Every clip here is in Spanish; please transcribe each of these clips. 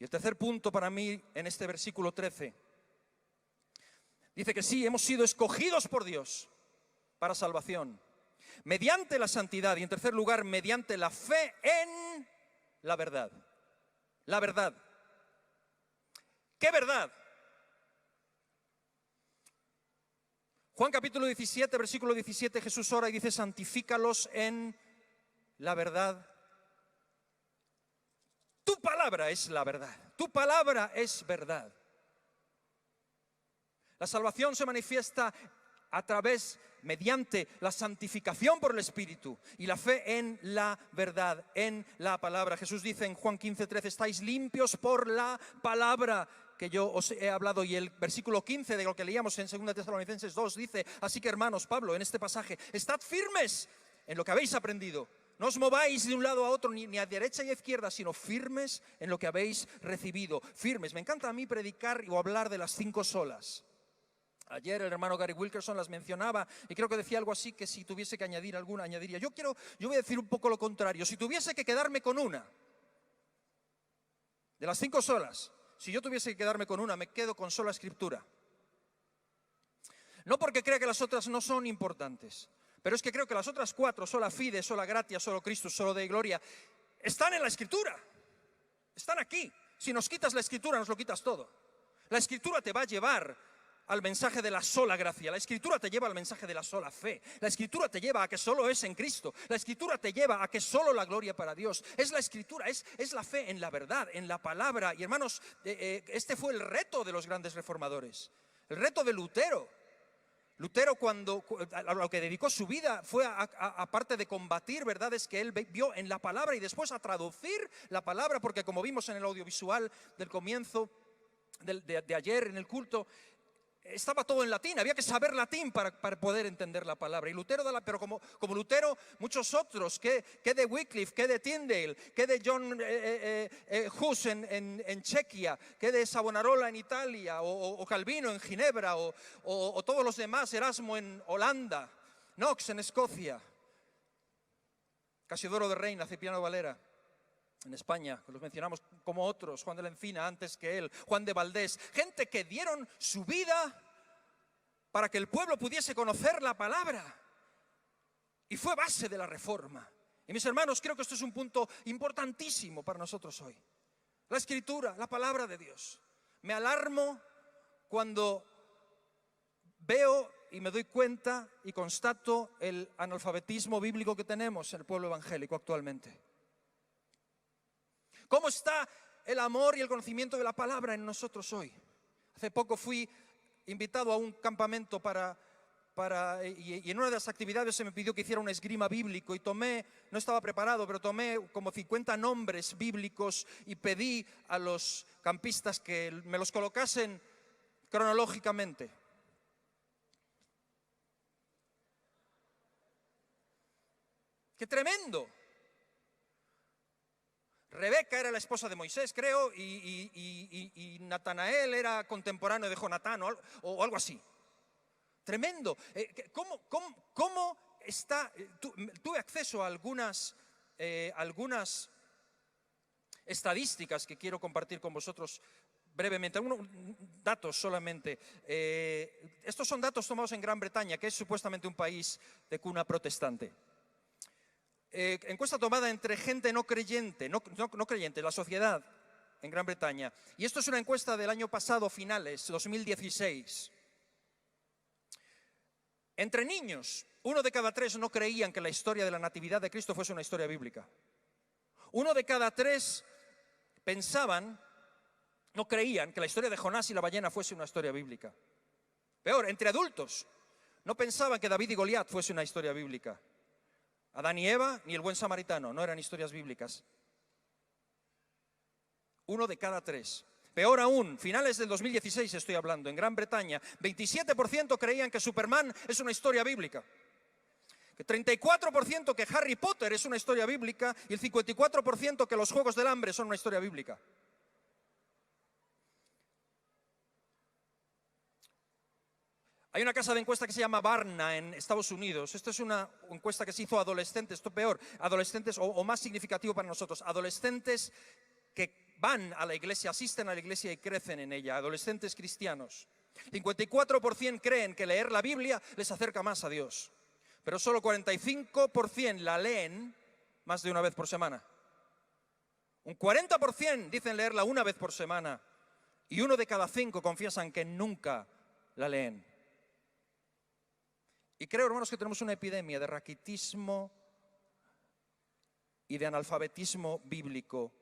Y el tercer punto para mí en este versículo 13, dice que sí, hemos sido escogidos por Dios para salvación, mediante la santidad y en tercer lugar, mediante la fe en la verdad. La verdad. ¿Qué verdad? Juan capítulo 17, versículo 17, Jesús ora y dice, santifícalos en la verdad. Tu palabra es la verdad. Tu palabra es verdad. La salvación se manifiesta a través, mediante la santificación por el Espíritu y la fe en la verdad, en la palabra. Jesús dice en Juan 15, 13, estáis limpios por la palabra que yo os he hablado. Y el versículo 15 de lo que leíamos en 2 Tesalonicenses 2 dice, así que hermanos, Pablo en este pasaje, estad firmes en lo que habéis aprendido. No os mováis de un lado a otro, ni a derecha y a izquierda, sino firmes en lo que habéis recibido. Firmes. Me encanta a mí predicar o hablar de las 5 solas. Ayer el hermano Gary Wilkerson las mencionaba y creo que decía algo así, que si tuviese que añadir alguna, añadiría. Yo voy a decir un poco lo contrario. Si tuviese que quedarme con una, de las 5 solas, si yo tuviese que quedarme con una, me quedo con sola Escritura. No porque crea que las otras no son importantes, pero es que creo que las otras 4, sola fide, sola gratia, solo Christus, solo Dei gloria, están en la Escritura. Están aquí. Si nos quitas la Escritura, nos lo quitas todo. La Escritura te va a llevar al mensaje de la sola gracia. La Escritura te lleva al mensaje de la sola fe. La Escritura te lleva a que solo es en Cristo. La Escritura te lleva a que solo la gloria para Dios. Es la Escritura, es la fe en la verdad, en la palabra. Y hermanos, este fue el reto de los grandes reformadores. El reto de Lutero. Lutero, a lo que dedicó su vida fue aparte de combatir verdades que él vio en la palabra y después a traducir la palabra, porque como vimos en el audiovisual del comienzo de ayer en el culto, estaba todo en latín, había que saber latín para poder entender la palabra. Y Lutero, pero como Lutero, muchos otros, que de Wycliffe, que de Tyndale, que de John Hus en Chequia, que de Savonarola en Italia, o Calvino en Ginebra, o todos los demás, Erasmo en Holanda, Knox en Escocia, Casiodoro de Reina, Cipriano Valera en España, que los mencionamos como otros, Juan de la Encina antes que él, Juan de Valdés, gente que dieron su vida para que el pueblo pudiese conocer la palabra y fue base de la Reforma. Y mis hermanos, creo que esto es un punto importantísimo para nosotros hoy. La Escritura, la palabra de Dios. Me alarmo cuando veo y me doy cuenta y constato el analfabetismo bíblico que tenemos en el pueblo evangélico actualmente. ¿Cómo está el amor y el conocimiento de la palabra en nosotros hoy? Hace poco fui invitado a un campamento y en una de las actividades se me pidió que hiciera un esgrima bíblico y no estaba preparado, pero tomé como 50 nombres bíblicos y pedí a los campistas que me los colocasen cronológicamente. ¡Qué tremendo! Rebeca era la esposa de Moisés, creo, y Natanael era contemporáneo de Jonatán o algo así. Tremendo. ¿Cómo está? Tuve acceso a algunas estadísticas que quiero compartir con vosotros brevemente, algunos datos solamente. Estos son datos tomados en Gran Bretaña, que es supuestamente un país de cuna protestante. Encuesta tomada entre gente no creyente, la sociedad en Gran Bretaña. Y esto es una encuesta del año pasado, finales, 2016. Entre niños, 1 de cada 3 no creían que la historia de la natividad de Cristo fuese una historia bíblica. 1 de cada 3 no creían que la historia de Jonás y la ballena fuese una historia bíblica. Peor, entre adultos, no pensaban que David y Goliat fuese una historia bíblica. Adán y Eva ni el buen samaritano no eran historias bíblicas. 1 de cada 3. Peor aún, finales del 2016 estoy hablando, en Gran Bretaña, 27% creían que Superman es una historia bíblica. 34% que Harry Potter es una historia bíblica y el 54% que los Juegos del Hambre son una historia bíblica. Hay una casa de encuesta que se llama Barna en Estados Unidos. Esta es una encuesta que se hizo a adolescentes, esto peor, adolescentes o más significativo para nosotros, adolescentes que van a la iglesia, asisten a la iglesia y crecen en ella, adolescentes cristianos. 54% creen que leer la Biblia les acerca más a Dios, pero solo 45% la leen más de una vez por semana. Un 40% dicen leerla una vez por semana y 1 de cada 5 confiesan que nunca la leen. Y creo, hermanos, que tenemos una epidemia de raquitismo y de analfabetismo bíblico,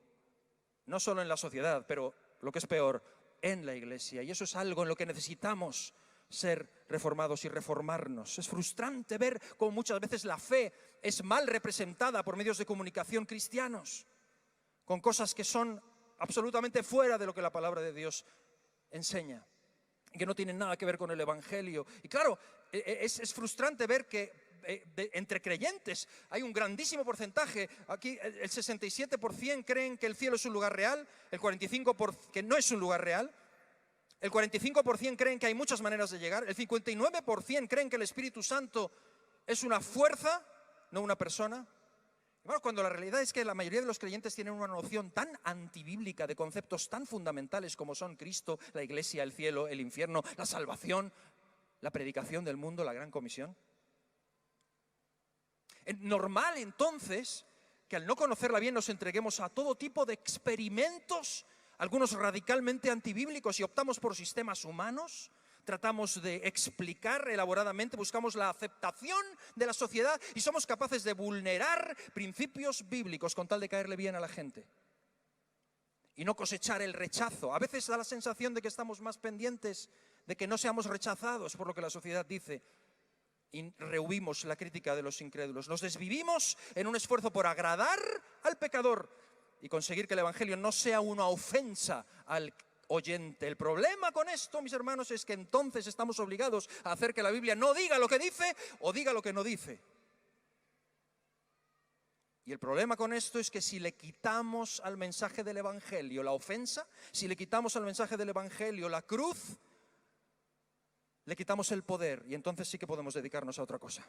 no solo en la sociedad, pero lo que es peor, en la iglesia. Y eso es algo en lo que necesitamos ser reformados y reformarnos. Es frustrante ver cómo muchas veces la fe es mal representada por medios de comunicación cristianos, con cosas que son absolutamente fuera de lo que la palabra de Dios enseña, que no tienen nada que ver con el Evangelio. Y claro, es frustrante ver que entre creyentes hay un grandísimo porcentaje. Aquí el 67% creen que el cielo es un lugar real, el 45% que no es un lugar real, el 45% creen que hay muchas maneras de llegar, el 59% creen que el Espíritu Santo es una fuerza, no una persona. Y bueno, cuando la realidad es que la mayoría de los creyentes tienen una noción tan antibíblica de conceptos tan fundamentales como son Cristo, la iglesia, el cielo, el infierno, la salvación, la predicación del mundo, la gran comisión. Es normal entonces que al no conocerla bien nos entreguemos a todo tipo de experimentos, algunos radicalmente antibíblicos, y optamos por sistemas humanos. Tratamos de explicar elaboradamente, buscamos la aceptación de la sociedad y somos capaces de vulnerar principios bíblicos con tal de caerle bien a la gente y no cosechar el rechazo. A veces da la sensación de que estamos más pendientes de que no seamos rechazados por lo que la sociedad dice y rehuimos la crítica de los incrédulos. Nos desvivimos en un esfuerzo por agradar al pecador y conseguir que el Evangelio no sea una ofensa al oyente. El problema con esto, mis hermanos, es que entonces estamos obligados a hacer que la Biblia no diga lo que dice o diga lo que no dice. Y el problema con esto es que si le quitamos al mensaje del Evangelio la ofensa, si le quitamos al mensaje del Evangelio la cruz, le quitamos el poder y entonces sí que podemos dedicarnos a otra cosa.